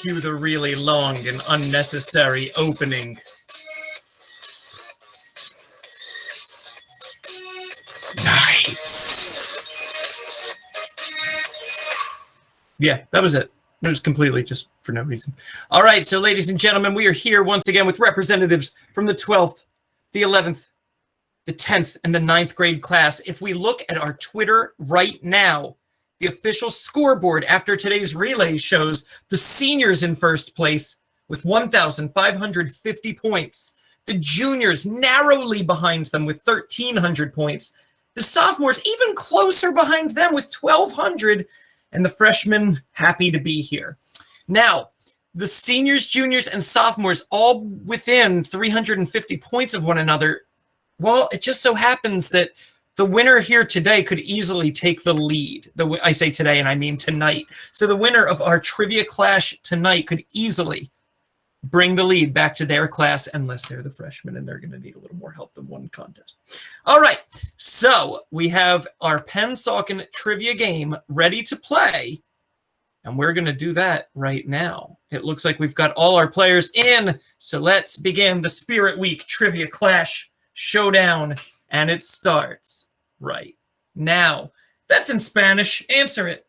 Cue the really long and unnecessary opening. Nice. Yeah, that was it. It was completely just for no reason. All right, so ladies and gentlemen, we are here once again with representatives from the 12th, the 11th, the 10th, and the 9th grade class. If we look at our Twitter right now, the official scoreboard after today's relay shows the seniors in first place with 1,550 points. The juniors narrowly behind them with 1,300 points. The sophomores even closer behind them with 1,200, and the freshmen happy to be here. Now, the seniors, juniors, and sophomores all within 350 points of one another. Well, it just so happens that the winner here today could easily take the lead. I say today, and I mean tonight. So the winner of our trivia clash tonight could easily bring the lead back to their class, unless they're the freshmen and they're going to need a little more help than one contest. All right, so we have our Pennsauken trivia game ready to play, and we're going to do that right now. It looks like we've got all our players in, so let's begin the Spirit Week Trivia Clash Showdown, and it starts right now. That's in Spanish. Answer it.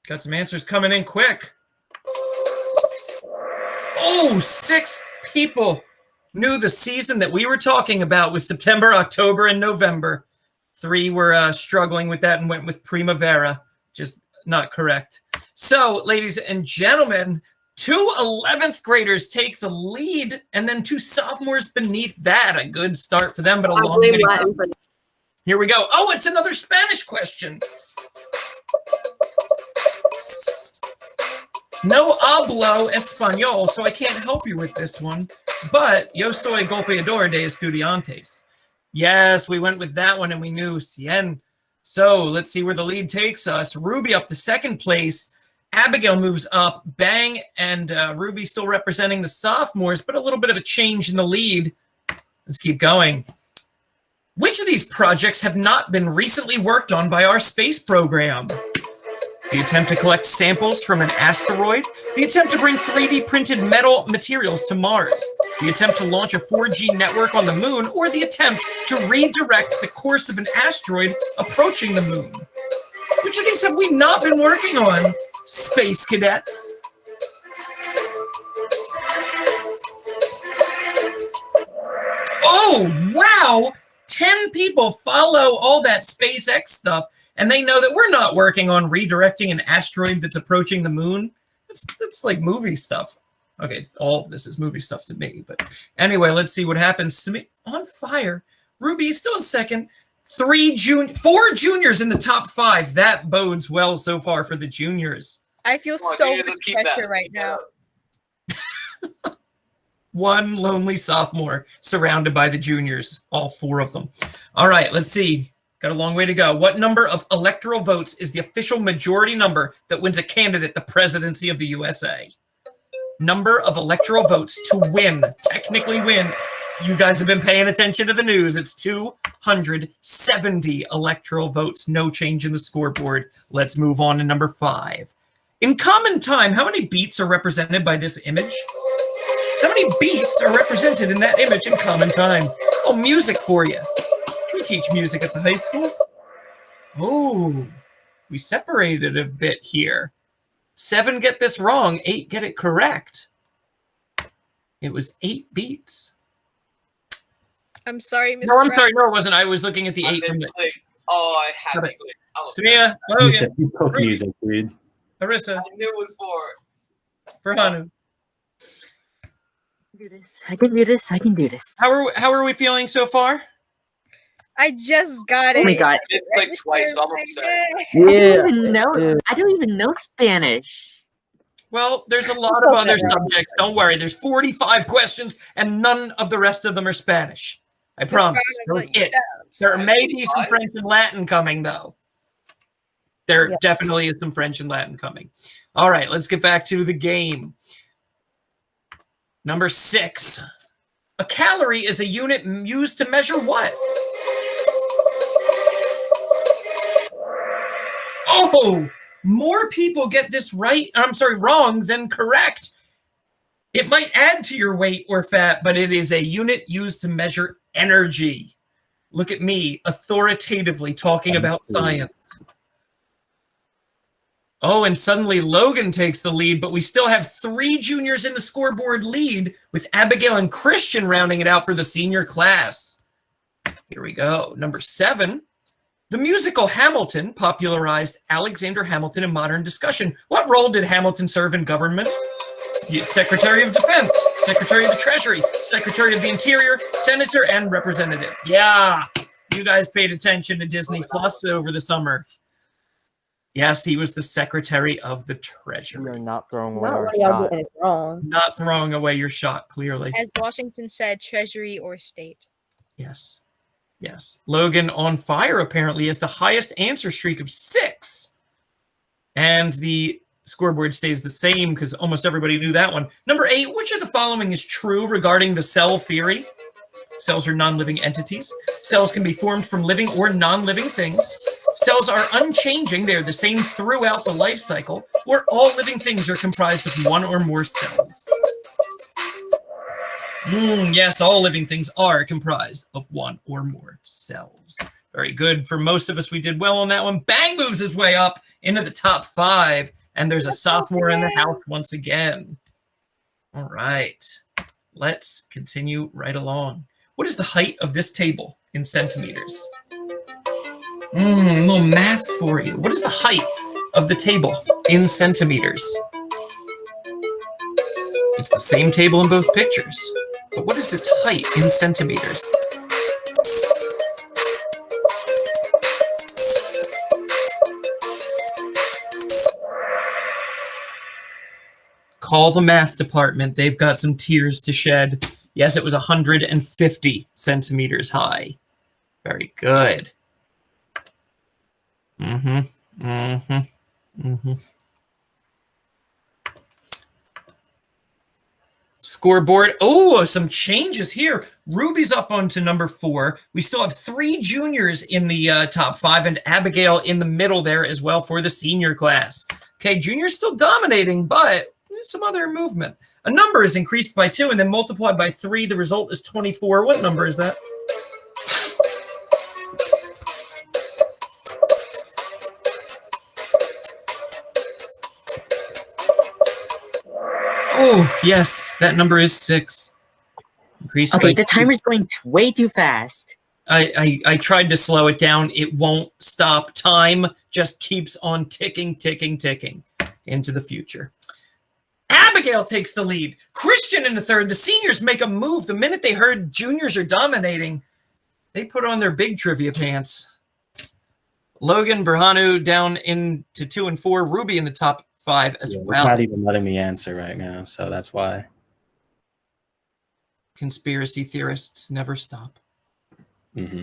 Got some answers coming in quick. Oh, 6 people knew the season that we were talking about was September, October, and November. 3 were struggling with that and went with Primavera. Just not correct. So, ladies and gentlemen, 2 11th graders take the lead, and then 2 sophomores beneath that. A good start for them, but a long way to go. Here we go. Oh, it's another Spanish question. No hablo español, so I can't help you with this one. But yo soy golpeador de estudiantes. Yes, we went with that one, and we knew cien. So let's see where the lead takes us. Ruby up to second place. Abigail moves up. Bang and Ruby still representing the sophomores, but a little bit of a change in the lead. Let's keep going. Which of these projects have not been recently worked on by our space program? The attempt to collect samples from an asteroid, the attempt to bring 3D printed metal materials to Mars, the attempt to launch a 4G network on the moon, or the attempt to redirect the course of an asteroid approaching the moon. Which of these have we not been working on, space cadets? Oh, wow! 10 people follow all that SpaceX stuff, and they know that we're not working on redirecting an asteroid that's approaching the moon. That's like movie stuff. Okay, all of this is movie stuff to me. But anyway, let's see what happens. On fire. Ruby is still in second. 4 juniors in the top 5. That bodes well so far for the juniors. I feel so much pressure right now. 1 lonely sophomore surrounded by the juniors, all 4 of them. All right, let's see. Got a long way to go. What number of electoral votes is the official majority number that wins a candidate the presidency of the USA? Number of electoral votes to win, technically win. You guys have been paying attention to the news. It's 270 electoral votes. No change in the scoreboard. Let's move on to number 5. In common time, how many beats are represented by this image? How many beats are represented in that image in common time? Oh, music for you. We teach music at the high school. Oh, we separated a bit here. 7 get this wrong, 8 get it correct. It was 8 beats. I'm sorry, Mr. No, I'm sorry. No, it wasn't. I was looking at the 8 from the... Oh, I had it. Samia, Logan, you cook music, dude. Harissa. I knew it was for Hanu. I can do this. I can do this. How are we feeling so far? I just got it. Oh my god. It's like twice, I'm upset. Yeah. I don't even know Spanish. Well, there's a lot of other subjects. Don't worry. There's 45 questions, and none of the rest of them are Spanish. I promise. There may be some French and Latin coming, though. There definitely is some French and Latin coming. All right, let's get back to the game. Number 6. A calorie is a unit used to measure what? Oh, more people get this wrong than correct. It might add to your weight or fat, but it is a unit used to measure energy. Look at me, authoritatively talking about science. Oh, and suddenly Logan takes the lead, but we still have 3 juniors in the scoreboard lead, with Abigail and Christian rounding it out for the senior class. Here we go. Number 7. The musical Hamilton popularized Alexander Hamilton in modern discussion. What role did Hamilton serve in government? Secretary of Defense, Secretary of the Treasury, Secretary of the Interior, Senator, and Representative. Yeah, you guys paid attention to Disney Plus over the summer. Yes, he was the Secretary of the Treasury. You're not throwing away Not our like y'all shot. getting it wrong. Not throwing away your shot, clearly. As Washington said, Treasury or state. Yes. Yes. Logan on fire, apparently, has the highest answer streak of 6. And the scoreboard stays the same because almost everybody knew that one. Number 8, which of the following is true regarding the cell theory? Cells are non-living entities. Cells can be formed from living or non-living things. Cells are unchanging. They are the same throughout the life cycle. Or all living things are comprised of one or more cells. Yes, all living things are comprised of one or more cells. Very good. For most of us, we did well on that one. Bang moves his way up into the top 5. And there's a sophomore in the house once again. All right. Let's continue right along. What is the height of this table in centimeters? A little math for you. What is the height of the table in centimeters? It's the same table in both pictures. But what is its height in centimeters? Call the math department. They've got some tears to shed. Yes, it was 150 centimeters high. Very good. Scoreboard. Oh, some changes here. Ruby's up onto number 4. We still have 3 juniors in the top 5 and Abigail in the middle there as well for the senior class. Okay, juniors still dominating, but some other movement. A number is increased by 2 and then multiplied by 3. The result is 24. What number is that? Oh, yes, that number is 6. Increased Okay, by the 2. timer's going way too fast. I tried to slow it down. It won't stop. Time just keeps on ticking, ticking, ticking into the future. Abigail takes the lead. Christian in the 3rd. The seniors make a move. The minute they heard juniors are dominating, they put on their big trivia pants. Logan, Berhanu down into 2 and 4. Ruby in the top 5 as It's well. not even letting me answer right now, so that's why. Conspiracy theorists never stop. Mm-hmm.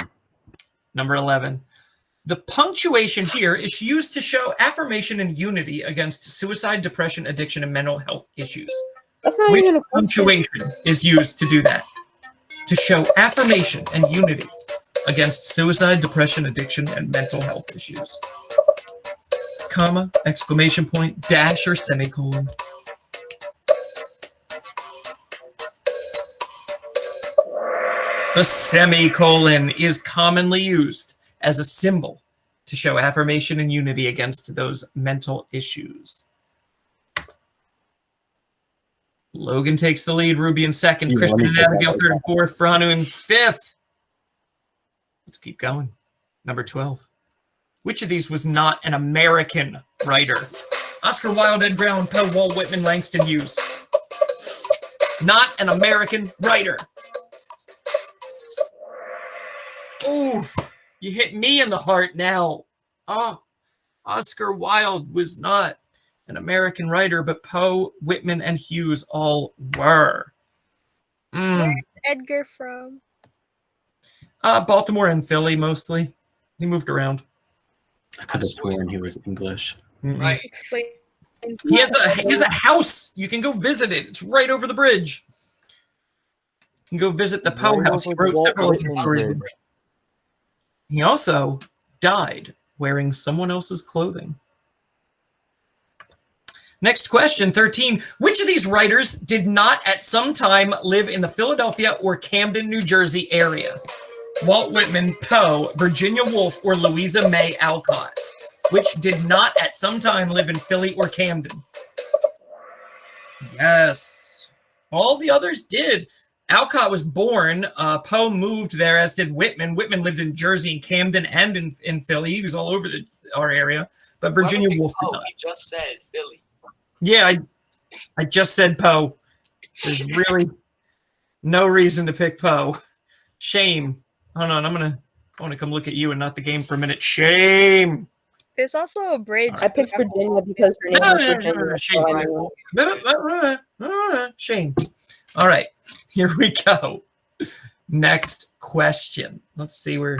Number 11. The punctuation here is used to show affirmation and unity against suicide, depression, addiction, and mental health issues. That's not Which even a question. punctuation is used to do that? To show affirmation and unity against suicide, depression, addiction, and mental health issues. Comma, exclamation point, dash, or semicolon. The semicolon is commonly used as a symbol to show affirmation and unity against those mental issues. Logan takes the lead, Ruby in 2nd, Yeah, Christian let me and put that Abigail like 3rd and 4th, Branu in 5th. Let's keep going. Number 12. Which of these was not an American writer? Oscar Wilde, Ed Brown, Poe, Walt Whitman, Langston Hughes. Not an American writer. Oof, you hit me in the heart now. Oh, Oscar Wilde was not an American writer, but Poe, Whitman, and Hughes all were. Where's Edgar from? Baltimore and Philly, mostly. He moved around. I could have sworn he was English. Right. Explain. He has a house. You can go visit it. It's right over the bridge. You can go visit the Poe Right house. He over the wrote Walt several of his Whitman stories. Bridge. He also died wearing someone else's clothing. Next question, 13. Which of these writers did not at some time live in the Philadelphia or Camden, New Jersey area? Walt Whitman, Poe, Virginia Woolf, or Louisa May Alcott? Which did not at some time live in Philly or Camden? Yes. All the others did. Alcott was born. Poe moved there, as did Whitman. Whitman lived in Jersey, in Camden, and in Philly. He was all over our area. But Virginia Woolf did not. You just said Philly. Yeah, I just said Poe. There's really no reason to pick Poe. Shame. Hold on, I want to come look at you and not the game for a minute. Shame. There's also a bridge. I picked Virginia because her name was Virginia. So I knew. Shame. All right, here we go. Next question. Let's see where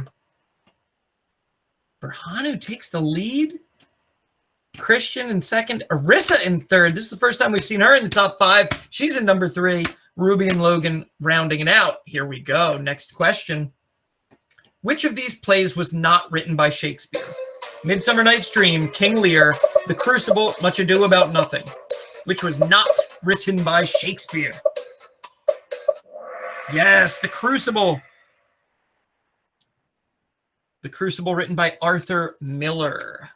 Berhanu takes the lead. Christian in second. Arissa in third. This is the first time we've seen her in the top 5. She's in number 3. Ruby and Logan rounding it out. Here we go. Next question. Which of these plays was not written by Shakespeare? Midsummer Night's Dream, King Lear, The Crucible, Much Ado About Nothing. Which was not written by Shakespeare? Yes, The Crucible. The Crucible, written by Arthur Miller.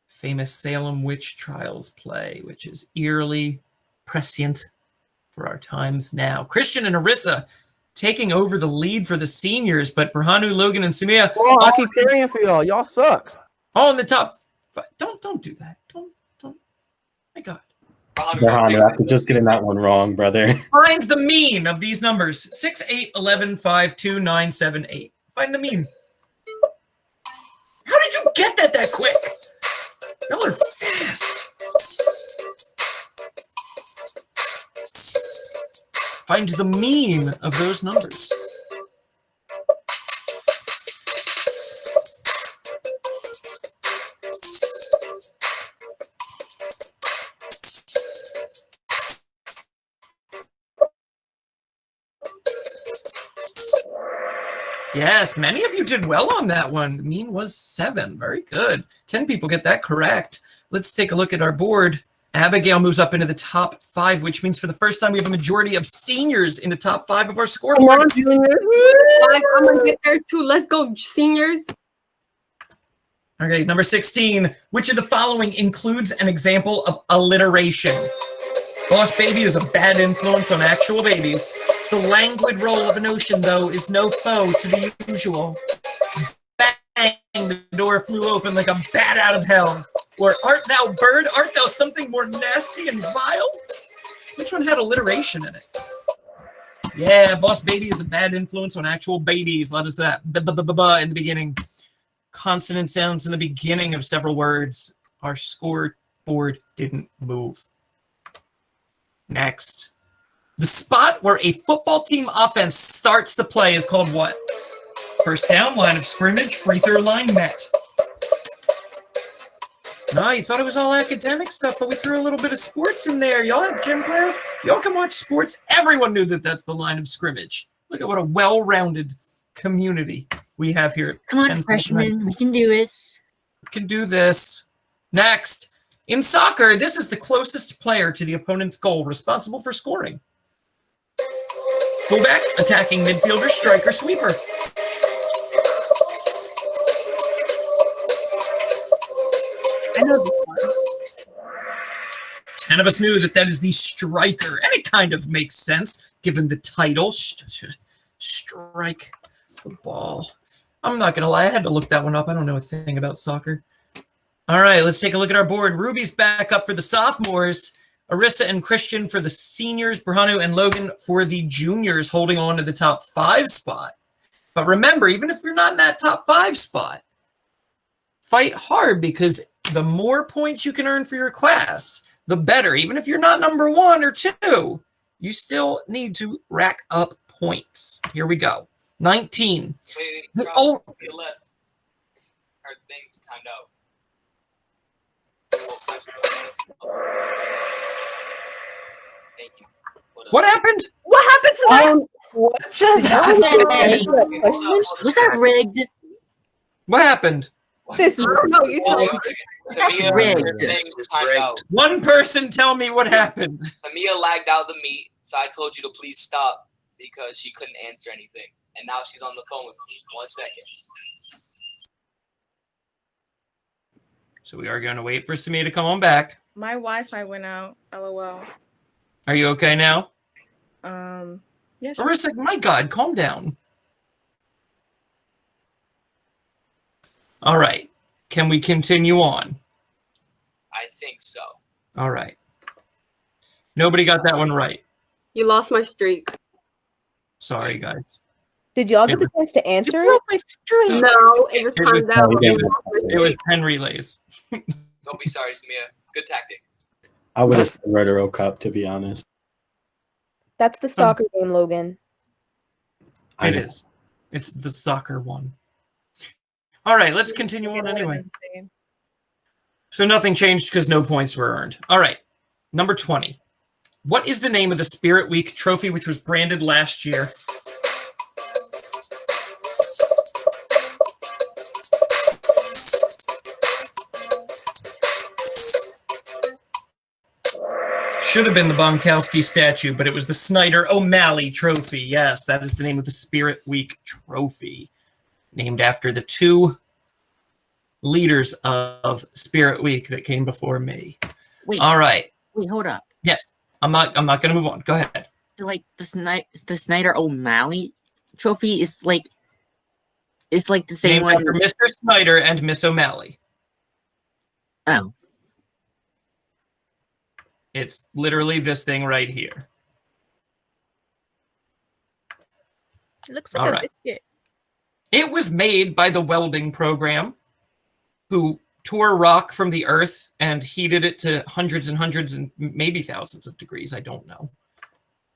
Famous Salem witch trials play, which is eerily prescient for our times now. Christian and Arissa taking over the lead for the seniors, but Berhanu, Logan, and Samia. Oh, I keep carrying for y'all. Y'all suck. All in the top 5. Don't do that. Don't. My God. Berhanu, after just getting that one wrong, brother. Find the mean of these numbers. 6, 8, 11, 5, 2, 9, 7, 8. Find the mean. How did you get that quick? Y'all are fast. Find the mean of those numbers. Yes, many of you did well on that one. The mean was 7. Very good. 10 people get that correct. Let's take a look at our board. Abigail moves up into the top 5, which means for the first time we have a majority of seniors in the top 5 of our Come scoreboard. on, juniors. I'm gonna get there too. Let's go, seniors. Okay, number 16. Which of the following includes an example of alliteration? Boss baby is a bad influence on actual babies. The languid roll of an ocean, though, is no foe to the usual. Bang, the door flew open like a bat out of hell. Or art thou bird, art thou something more nasty and vile? Which one had alliteration in it? Yeah, boss baby is a bad influence on actual babies. Let us that in the beginning. Consonant sounds in the beginning of several words. Our scoreboard didn't move. Next. The spot where a football team offense starts the play is called what? First down, line of scrimmage, free throw line, met. No, you thought it was all academic stuff, but we threw a little bit of sports in there. Y'all have gym class? Y'all can watch sports. Everyone knew that that's the line of scrimmage. Look at what a well-rounded community we have here. Come on, Penn freshmen. We can do this. We can do this. Next. In soccer, this is the closest player to the opponent's goal responsible for scoring. Fullback, attacking midfielder, striker, sweeper. I know this one. 10 of us knew that is the striker, and it kind of makes sense given the title. Strike the ball. I'm not going to lie, I had to look that one up. I don't know a thing about soccer. All right, let's take a look at our board. Ruby's back up for the sophomores. Arissa and Christian for the seniors. Berhanu and Logan for the juniors, holding on to the top 5 spot. But remember, even if you're not in that top 5 spot, fight hard, because the more points you can earn for your class, the better. Even if you're not number 1 or 2, you still need to rack up points. Here we go. 19. Wait, Oh. to your left. Our thing to kind of. Thank you. What happened? What happened to that? What just happened? Was that rigged? What happened? This is No, you told me. Tamia, rigged. her thing timed out. One person tell me what happened. Tamia lagged out the meet, so I told you to please stop because she couldn't answer anything. And now she's on the phone with me. 1 second. So we are going to wait for Samia to come on back. My Wi-Fi went out. LOL. Are you okay now? Yeah. Sure. Marissa, my God, calm down. All right. Can we continue on? I think so. All right. Nobody got that one right. You lost my streak. Sorry, guys. Did y'all get the chance to answer it? my streak. No, it was It was- timed out. no, we didn't. It was 10 relays. Don't be sorry, Samia. Good tactic. I would have said Rotaro Cup, to be honest. That's the soccer game, Logan. I It know. is. It's the soccer one. All right, let's continue on anyway. So nothing changed because no points were earned. All right, number 20. What is the name of the Spirit Week trophy which was branded last year? Should have been the Bonkowski statue, but it was the Snyder O'Malley Trophy. Yes, that is the name of the Spirit Week trophy, named after the two leaders of Spirit Week that came before me. Wait, All right. wait, hold up. Yes, I'm not going to move on. Go ahead. So, like the Snyder O'Malley trophy is like the same Named one. after Mr. Snyder and Miss O'Malley. Oh, It's literally this thing right here. It looks like All a right. biscuit. It was made by the welding program, who tore rock from the earth and heated it to hundreds and hundreds and maybe thousands of degrees, I don't know,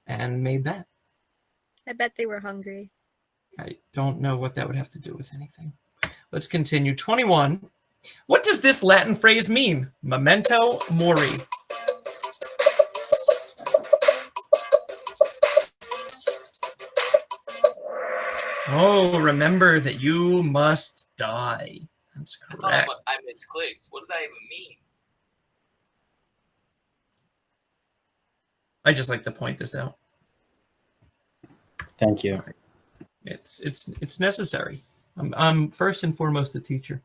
and made that. I bet they were hungry. I don't know what that would have to do with anything. Let's continue. 21. What does this Latin phrase mean? Memento mori. Oh, remember that you must die. That's I thought correct. I misclicked. What does that even mean? I just like to point this out. Thank you. It's necessary. I'm first and foremost a teacher.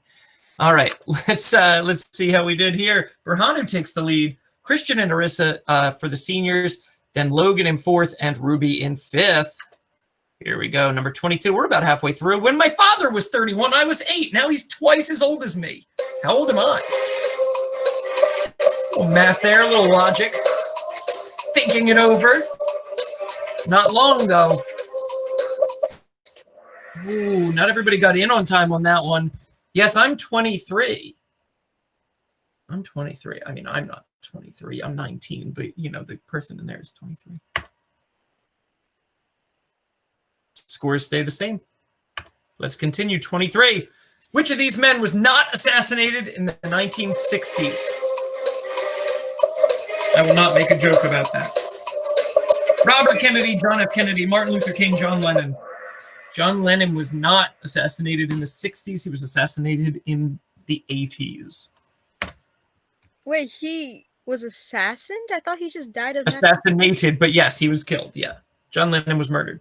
All right, let's see how we did here. Berhanu takes the lead. Christian and Arissa for the seniors, then Logan in fourth and Ruby in fifth. Here we go, number 22. We're about halfway through. When my father was 31, I was 8. Now he's twice as old as me. How old am I? A little math there, a little logic. Thinking it over. Not long though. Ooh, not everybody got in on time on that one. Yes, I'm 23. I'm 23. I mean, I'm not 23. I'm 19, but you know, the person in there is 23. Scores stay the same. Let's continue. 23. Which of these men was not assassinated in the 1960s? I will not make a joke about that. Robert Kennedy, John F. Kennedy, Martin Luther King, John Lennon. John Lennon was not assassinated in the 60s. He was assassinated in the 80s. Wait, he was assassinated? I thought he just died of Assassinated, but yes, he was killed. Yeah. John Lennon was murdered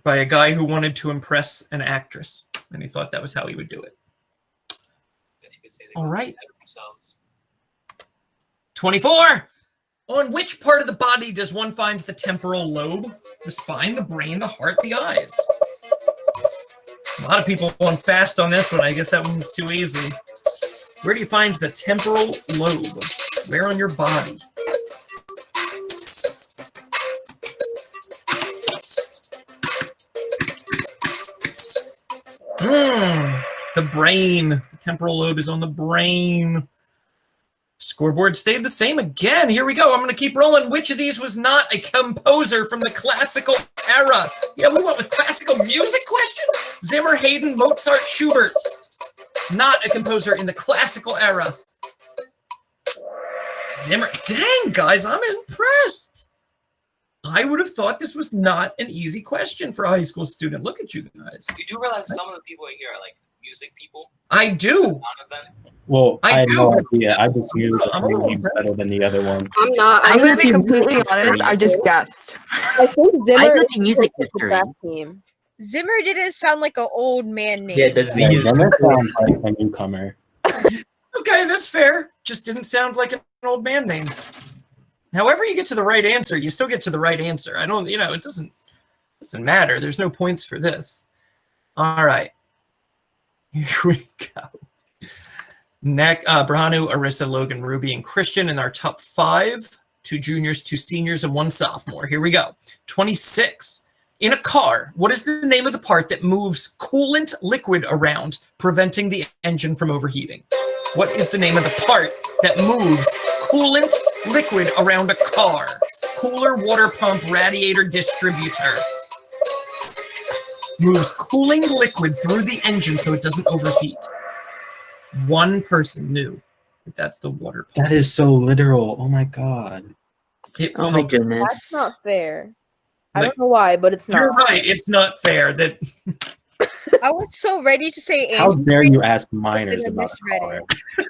by a guy who wanted to impress an actress, and he thought that was how he would do it. Guess you could say they All right. better themselves. 24. On which part of the body does one find the temporal lobe? The spine, the brain, the heart, the eyes. A lot of people going fast on this one. I guess that one was too easy. Where do you find the temporal lobe? Where on your body? The brain. The temporal lobe is on the brain. Scoreboard stayed the same again. Here we go. I'm going to keep rolling. Which of these was not a composer from the classical era? Yeah, we went with classical music question. Zimmer, Haydn, Mozart, Schubert. Not a composer in the classical era. Zimmer. Dang, guys, I'm impressed. I would have thought this was not an easy question for a high school student. Look at you guys. You do realize some of the people in here are like music people? I do. None of them? Well, I I had no do. idea. I just knew that I'm a one little was better than the other one. I'm not. I I'm gonna got be the completely music honest. I just history. guessed. I think Zimmer I got is the music the history. rap team. Zimmer didn't sound like an old man name. Yeah, the Yeah, Z is Zimmer sounds like a newcomer. Okay, that's fair. Just didn't sound like an old man name. However you get to the right answer, you still get to the right answer. I don't, it doesn't matter. There's no points for this. All right. Here we go. Brahanu, Arissa, Logan, Ruby, and Christian in our top 5. 2 juniors, 2 seniors, and 1 sophomore. Here we go. 26. In a car, what is the name of the part that moves coolant liquid around, preventing the engine from overheating? What is the name of the part that moves coolant liquid around a car? Cooler, water pump, radiator, distributor. Moves cooling liquid through the engine so it doesn't overheat. One person knew that that's the water pump. That is so literal. Oh my god. It Oh my pumps- goodness. That's not fair. I Like, don't know why, but it's You're not. right. It's not fair that I was so ready to say How Andrew. dare you ask I minors didn't about a misread car? it.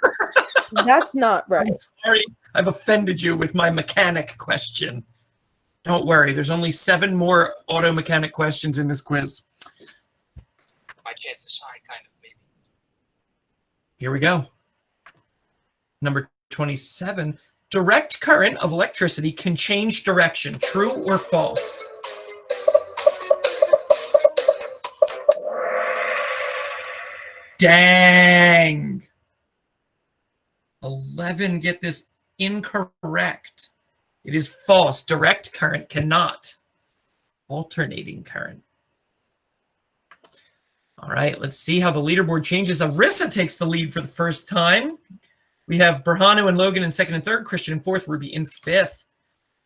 That's not right. I'm sorry. I've offended you with my mechanic question. Don't worry. There's only 7 more auto mechanic questions in this quiz. My chance to shine, kind of, maybe. Here we go. Number 27. Direct current of electricity can change direction. True or false? Dang. 11 get this incorrect. It is false. Direct current cannot. Alternating current. All right, let's see how the leaderboard changes. Arissa takes the lead for the first time. We have Berhanu and Logan in 2nd and 3rd, Christian in 4th, Ruby in 5th.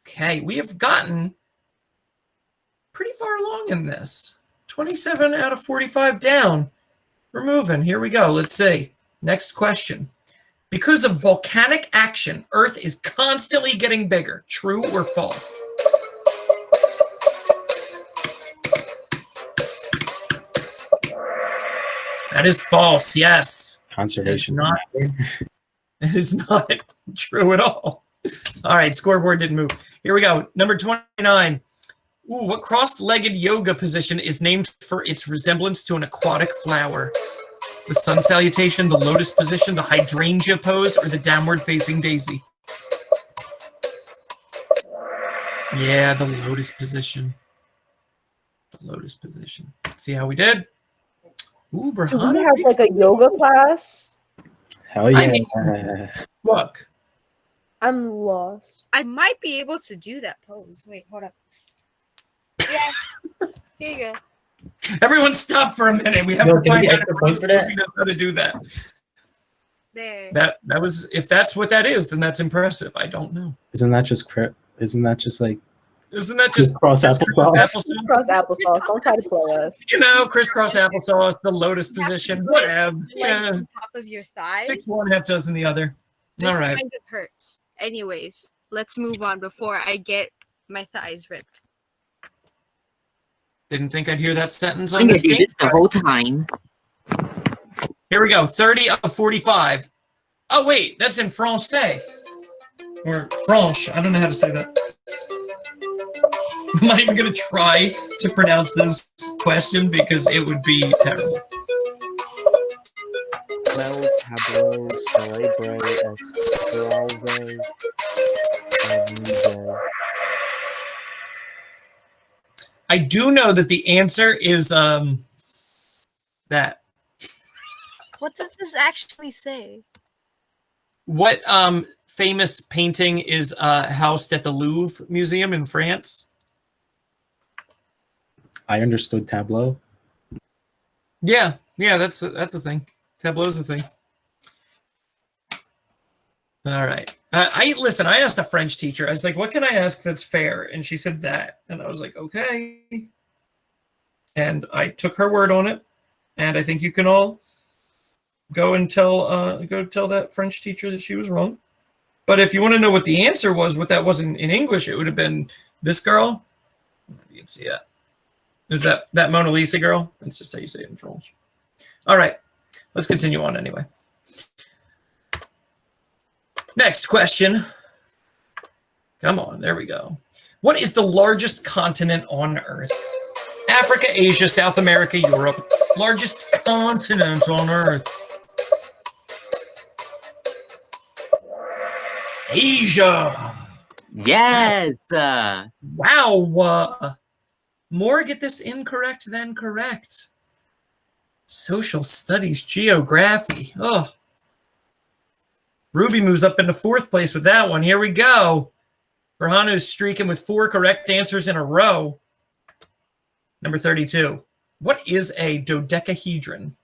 Okay, we have gotten pretty far along in this. 27 out of 45 down. We're moving. Here we go. Let's see. Next question. Because of volcanic action, Earth is constantly getting bigger. True or false? That is false. Yes. Conservation. Not- It is not true at all. All right, scoreboard didn't move. Here we go. Number 29. Ooh, what cross-legged yoga position is named for its resemblance to an aquatic flower? The sun salutation, the lotus position, the hydrangea pose, or the downward-facing daisy? Yeah, the lotus position. The lotus position. See how we did? Ooh, Do we Berhanu. have like a yoga class? Hell yeah. I mean- Look. I'm lost. I might be able to do that pose. Wait, hold up. Yeah. Here you go. Everyone stop for a minute. We have Yo, to can we find get out extra points for that? how to do that. There. That was, if that's what that is, then that's impressive. I don't know. Isn't that just like Isn't that just crisscross applesauce? Cross applesauce. Don't try to play us. crisscross applesauce, the lotus position, whatever. Like Yeah, on top of your thighs. 6 one, half dozen the other. This All right. kind of hurts. Anyways, let's move on before I get my thighs ripped. Didn't think I'd hear that sentence I'm on gonna this do game. this the whole time. Here we go. 30 of 45. Oh wait, that's in Francais or French. I don't know how to say that. I'm not even gonna try to pronounce this question because it would be terrible. Mel tableau celebre esclave amuser. I do know that the answer is that. What does this actually say? What famous painting is housed at the Louvre Museum in France? I understood tableau. Yeah, that's a thing. Tableau's a thing. All right. I asked a French teacher. I was like, "What can I ask that's fair?" And she said that, and I was like, "Okay." And I took her word on it, and I think you can all go tell that French teacher that she was wrong. But if you want to know what the answer was, what that was in English, it would have been This girl, you can see it. Who's that Mona Lisa girl? That's just how you say it in French. All right, let's continue on anyway. Next question. Come on, there we go. What is the largest continent on Earth? Africa, Asia, South America, Europe. Largest continent on Earth. Asia. Yes. Wow. More get this incorrect than correct. Social studies, geography. Oh. Ruby moves up into 4th place with that one. Here we go. Berhanu's streaking with 4 correct answers in a row. Number 32. What is a dodecahedron?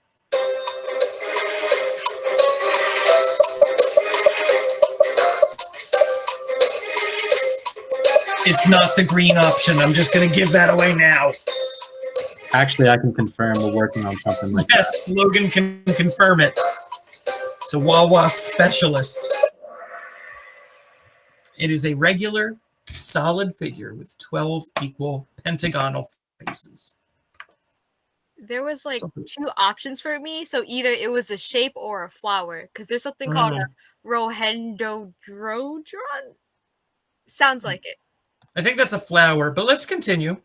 It's not the green option. I'm just going to give that away now. Actually, I can confirm we're working on something like that. Yes, Logan can confirm it. It's a Wawa specialist. It is a regular, solid figure with 12 equal pentagonal faces. There was like 2 options for me, so either it was a shape or a flower, because there's something called a rhododendron. Sounds like it. I think that's a flower, but let's continue.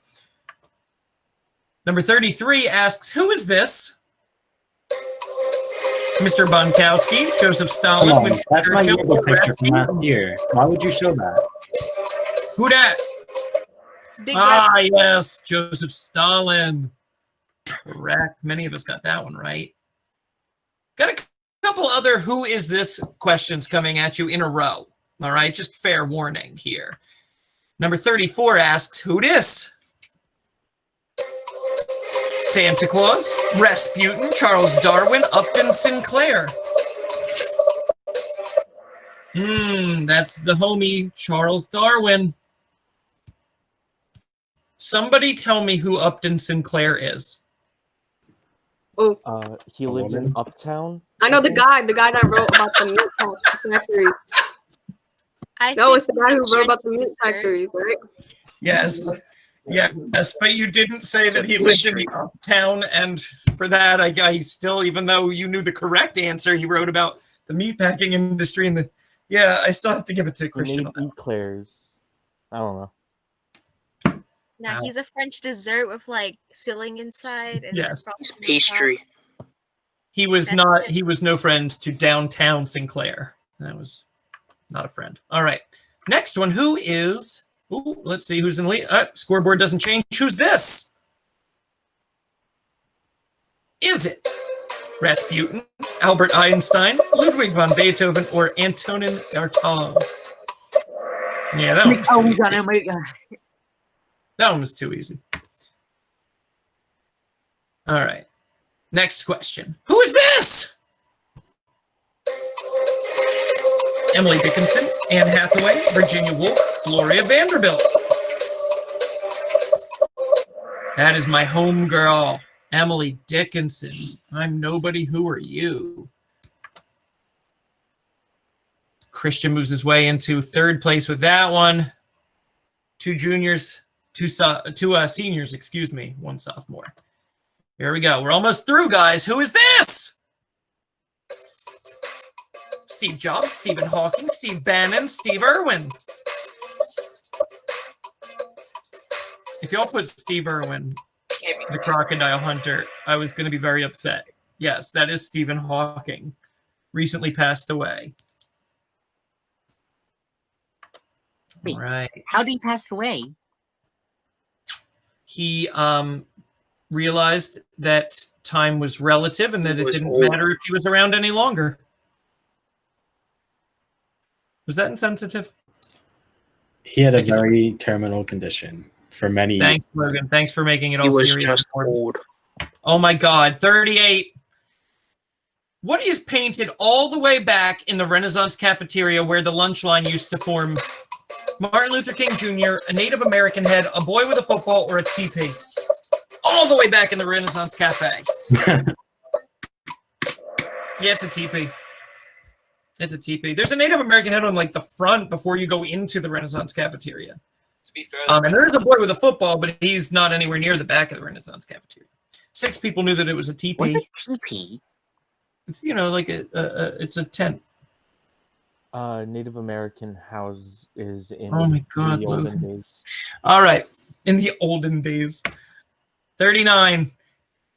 Number 33 asks, who is this? Mr. Bonkowski, Joseph Stalin, Come on, Winston that's my Churchill, yearbook picture from Rasputin. last year. Why would you show that? Who dat? Big Yes, Joseph Stalin. Correct. Many of us got that one right. Got a couple other who is this questions coming at you in a row. All right, just fair warning here. Number 34 asks, who dis? Santa Claus, Rasputin, Charles Darwin, Upton Sinclair. That's the homie, Charles Darwin. Somebody tell me who Upton Sinclair is. Oh, He lived in Uptown. I know the guy that wrote about the meat factory. No, it's the guy who wrote about the meat factory, right? Yes. Yes, but you didn't say that he lived in the uptown, and for that, I still, even though you knew the correct answer, he wrote about the meatpacking industry and the. Yeah, I still have to give it to He Christian. made eclairs. I don't know. Now he's a French dessert with like filling inside. And Yes. It's pastry. He was not. He was no friend to downtown Sinclair. That was not a friend. All right, next one. Who is? Ooh, let's see who's in the lead. Scoreboard doesn't change. Who's this? Is it Rasputin, Albert Einstein, Ludwig van Beethoven, or Antonin Artaud? Yeah, that one was too easy. That one was too easy. All right. Next question. Who is this? Emily Dickinson, Anne Hathaway, Virginia Woolf, Gloria Vanderbilt. That is my home girl, Emily Dickinson. I'm nobody. Who are you? Christian moves his way into 3rd place with that one. 2 juniors, 2 seniors, excuse me, 1 sophomore. Here we go. We're almost through, guys. Who is this? Steve Jobs, Stephen Hawking, Steve Bannon, Steve Irwin. If y'all put Steve Irwin, the crocodile hunter, I was going to be very upset. Yes, that is Stephen Hawking. Recently passed away. Wait, all right. How did he pass away? He realized that time was relative and that it didn't matter if he was around any longer. Was that insensitive? He had a very terminal condition for many years. Thanks, Logan. Thanks for making it all He was serious. just old. Oh my God, 38. What is painted all the way back in the Renaissance cafeteria where the lunch line used to form? Martin Luther King Jr., a Native American head, a boy with a football, or a teepee? All the way back in the Renaissance Cafe. Yeah, it's a teepee. It's a teepee. There's a Native American head on like the front before you go into the Renaissance cafeteria. To be fair, And there is a boy with a football, but he's not anywhere near the back of the Renaissance cafeteria. 6 people knew that it was a teepee. What's a teepee? It's like it's a tent. Native American house is in Oh my God, the olden Logan. days. All right, in the olden days. 39.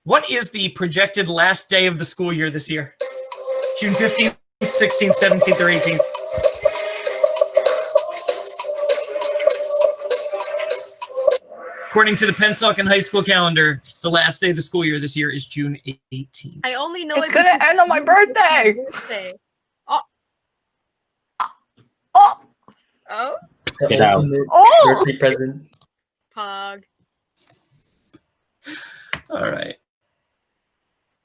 What is the projected last day of the school year this year? June 15th, 16th, 17th, or 18th? According to the Pennsauken High School calendar, the last day of the school year this year is June 18th. I only know It's gonna end on my birthday. birthday. Oh. Oh, Oh. Get out. oh. Birthday present. Pog. All right.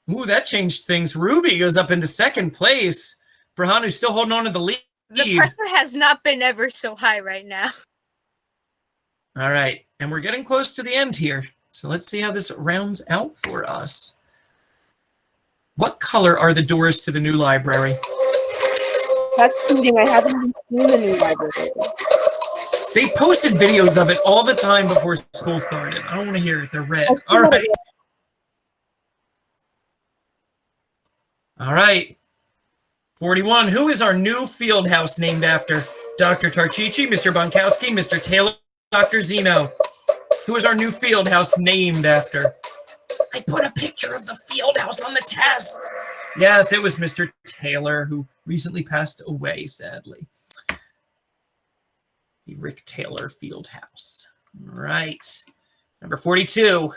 Ooh, that changed things. Ruby goes up into second place. Brahanu's still holding on to the lead. The pressure has not been ever so high right now. All right. And we're getting close to the end here. So let's see how this rounds out for us. What color are the doors to the new library? That's cheating. I haven't even seen the new library. They posted videos of it all the time before school started. I don't want to hear it. They're red. I've seen All that right. All right. 41. Who is our new field house named after? Dr. Tarchichi, Mr. Bonkowski, Mr. Taylor, Dr. Zeno. Who is our new field house named after? I put a picture of the field house on the test. Yes, it was Mr. Taylor, who recently passed away, sadly. The Rick Taylor Field House. All right. Number 42.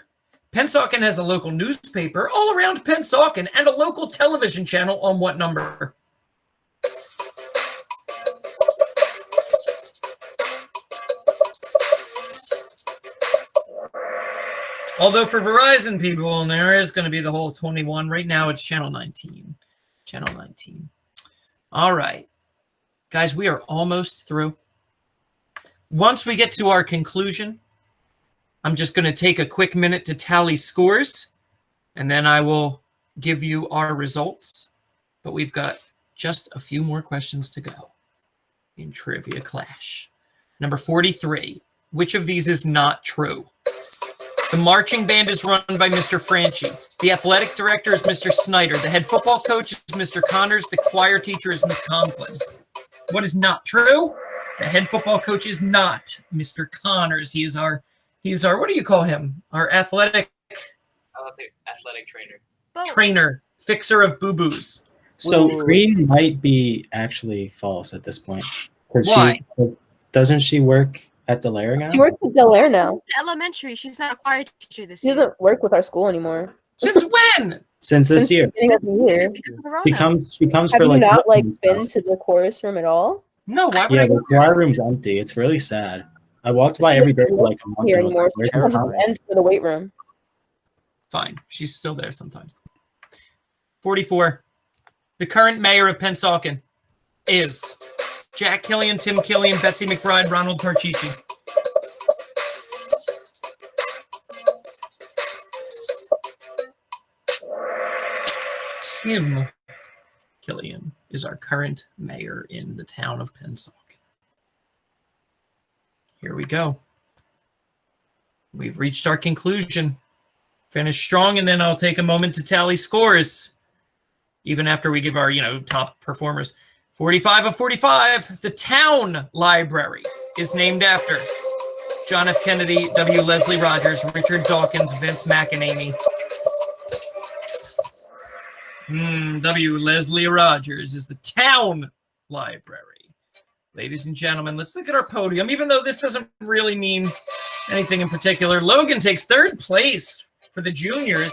Pennsauken has a local newspaper all around Pennsauken and a local television channel on what number? Although for Verizon people, and there is going to be the whole 21. Right now, it's channel 19. Channel 19. All right. Guys, we are almost through. Once we get to our conclusion, I'm just going to take a quick minute to tally scores, and then I will give you our results. But we've got just a few more questions to go in Trivia Clash. Number 43. Which of these is not true? The marching band is run by Mr. Franchi. The athletic director is Mr. Snyder. The head football coach is Mr. Connors. The choir teacher is Ms. Conklin. What is not true? The head football coach is not Mr. Connors. He is our, what do you call him? Our athletic trainer. trainer, fixer of boo-boos. So green might be actually false at this point. Why? Doesn't she work at Delaire now? She works at Delaire now. Elementary. She's not a choir teacher this She year. doesn't work with our school anymore. Since when? Since this year. The beginning of the year. She comes Have for you like not like and stuff. been to the chorus room at all? No, why would Yeah, I the go? choir room's empty. It's really sad. I walked by She every day doesn't for like a work month. here And I was anymore. like, She where's just her comes home? in for the weight room. Fine. She's still there sometimes. 44. The current mayor of Pennsauken is Jack Killian, Tim Killian, Betsy McBride, Ronald Tarchichi. Tim Killian is our current mayor in the town of Pennsauken. Here we go. We've reached our conclusion. Finish strong, and then I'll take a moment to tally scores. Even after we give our, top performers. 45 of 45. The town library is named after John F. Kennedy, W. Leslie Rogers, Richard Dawkins, Vince McAnamy. W. Leslie Rogers is the town library. Ladies and gentlemen, let's look at our podium. Even though this doesn't really mean anything in particular, Logan takes third place for the juniors.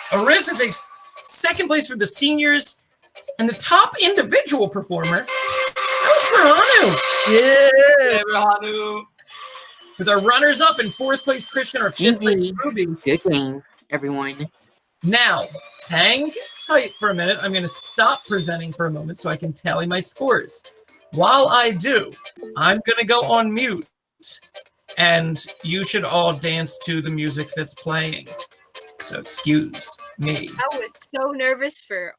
Arissa takes second place for the seniors. And the top individual performer, that was Yeah, Brahanu. with our runners-up in fourth place, Christian, our fifth place, Ruby. Good game, everyone. Now, hang tight for a minute. I'm going to stop presenting for a moment so I can tally my scores. While I do, I'm going to go on mute, and you should all dance to the music that's playing. So excuse me. I was so nervous for